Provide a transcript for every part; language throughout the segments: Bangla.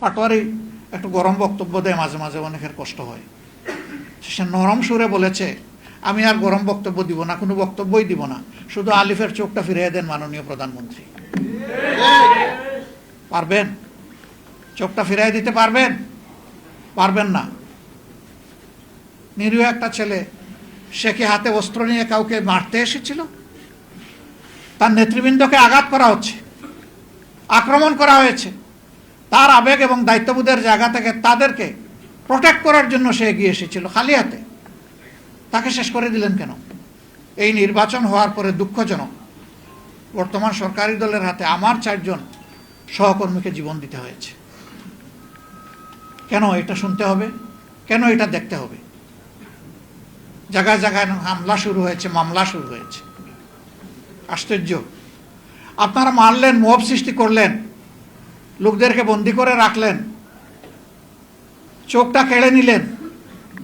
পাটোয়ারি একটু গরম বক্তব্য দেয়, মাঝে মাঝে অনেকের কষ্ট হয়। সে নরম সুরে বলেছে, আমি আর গরম বক্তব্য দিব না, কোনো বক্তব্যই দিব না, শুধু আলিফের চোখটা ফিরিয়ে দেন মাননীয় প্রধানমন্ত্রী। পারবেন? চোখটা ফিরিয়ে দিতে পারবেন? পারবেন না। নিরীহ একটা ছেলে, সে কি হাতে অস্ত্র নিয়ে কাউকে মারতে এসেছিল? তার নেতৃবৃন্দকে আঘাত করা হচ্ছে, আক্রমণ করা হয়েছে। তার আবেগ এবং দায়িত্ববোধের জায়গা থেকে তাদেরকে প্রোটেক্ট করার জন্য সে এগিয়ে এসেছিল খালি হাতে। তাকে শেষ করে দিলেন কেন? এই নির্বাচন হওয়ার পরে দুঃখজনক, বর্তমান সরকারি দলের হাতে আমার 4 জন সহকর্মীকে জীবন দিতে হয়েছে। কেন এটা শুনতে হবে? কেন এটা দেখতে হবে? জায়গায় জায়গায় হামলা শুরু হয়েছে, মামলা শুরু হয়েছে। আশ্চর্য। আপনারা মারলেন, মব সৃষ্টি করলেন, লোকদেরকে বন্দি করে রাখলেন, চোখটা কেড়ে নিলেন,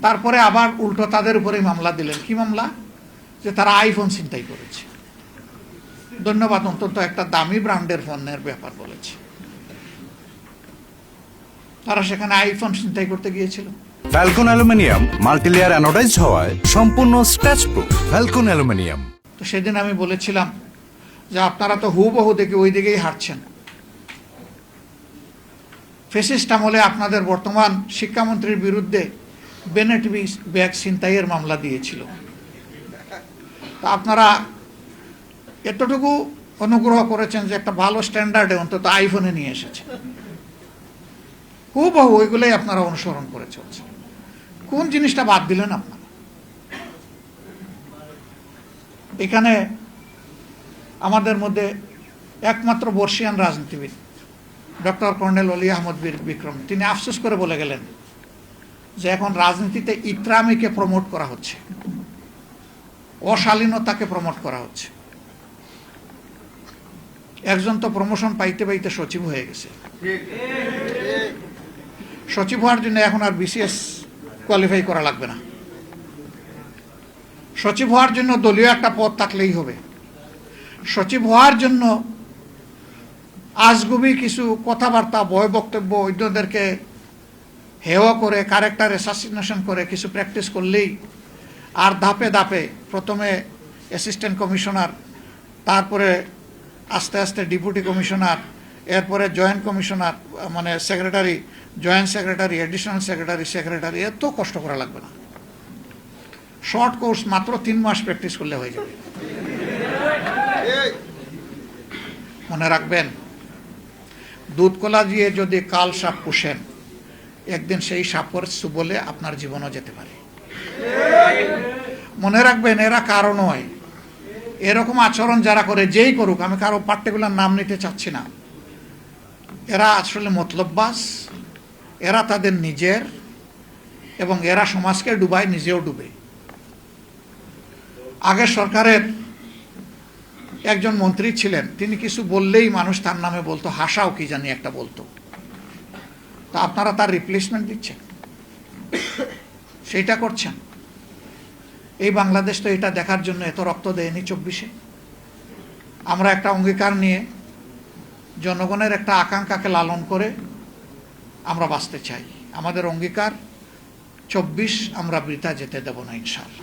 তারপরে আবার উল্টো তাদের উপরেই মামলা দিলেন। কি মামলা? যে তারা আইফোন ছিনতাই করেছে। ধন্যবাদ, অন্তত একটা দামি ব্র্যান্ডের ফোনের ব্যাপার বলেছে। তারা সেখানে আইফোন ছিনতাই করতে গিয়েছিল। ফ্যালকন অ্যালুমিনিয়াম মাল্টিলেয়ার অ্যানোডাইজড হওয়ায় সম্পূর্ণ স্ক্র্যাচ প্রুফ। Falcon aluminium. তো সেদিন আমি বলেছিলাম যে আপনারা তো হুবহু দেখে ওই দিকেই হাঁটছেন। ফ্যাসিস্ট আমলে আপনাদের বর্তমান শিক্ষামন্ত্রীর বিরুদ্ধে বেনেট ব্যাগ ছিনতাইয়ের মামলা দিয়েছিল। তা আপনারা এতটুকু অনুগ্রহ করেছেন যে একটা ভালো স্ট্যান্ডার্ডে অন্তত আইফোনে নিয়ে এসেছে। হুবহু ওইগুলোই আপনারা অনুসরণ করে চলছেন। কোন জিনিসটা বাদ দিলেন আপনারা? এখানে আমাদের মধ্যে একমাত্র বর্ষিয়ান রাজনীতিবিদ ডক্টর কর্নেল অলি আহমদ বিক্রম, তিনি আফসোস করে বলে গেলেন যে এখন রাজনীতিতে ইত্রামিকে প্রমোট করা হচ্ছে, অশালীনতাকে প্রমোট করা হচ্ছে। একজন তো প্রমোশন পাইতে পাইতে সচিব হয়ে গেছে। সচিব হওয়ার জন্য এখন আর বিসিএস কোয়ালিফাই করা লাগবে না। সচিব হওয়ার জন্য দলীয় একটা পদ থাকলেই হবে। সচিব হওয়ার জন্য আজগুবি কিছু কথাবার্তা, বয় বক্তব্য, অন্যদেরকে হেয় করে, ক্যারেক্টার অ্যাসাসিনেশন করে কিছু প্র্যাকটিস করলেই, আর ধাপে ধাপে প্রথমে অ্যাসিস্ট্যান্ট কমিশনার, তারপরে আস্তে আস্তে ডেপুটি কমিশনার, এরপরে জয়েন্ট কমিশনার, মানে secretary, joint secretary, additional secretary, secretary, এত কষ্ট করা লাগবে না। শর্ট কোর্স, মাত্র 3 মাস প্র্যাকটিস করলে হয়ে যাবে। মনে রাখবেন, দুধ কলা দিয়ে যদি কাল সাপ পুষেন, একদিন সেই সাপের সুবলে আপনার জীবনও যেতে পারে। মনে রাখবেন, এরা কারো নয়। এরকম আচরণ যারা করে, যেই করুক, আমি কারো পার্টিকুলার নাম নিতে চাচ্ছি না, এরা আসলে মতলববাজ, এরা তাদের নিজের, এবং এরা সমাজকে ডুবায়, নিজেও ডুবে। আগের সরকারের একজন মন্ত্রী ছিলেন, তিনি কিছু বললেই মানুষ তার নামে বলতো, হাসাও কি জানি একটা বলতো। তা আপনারা তার রিপ্লেসমেন্ট দিচ্ছেন, সেইটা করছেন। এই বাংলাদেশ তো এটা দেখার জন্য এত রক্ত দেয়নি 24-এ। আমরা একটা অঙ্গীকার নিয়ে, জনগণের একটা আকাঙ্ক্ষাকে লালন করে আমরা বাঁচতে চাই। আমাদের অঙ্গীকার 24 আমরা বৃথা যেতে দেব না, ইনশাআল্লাহ।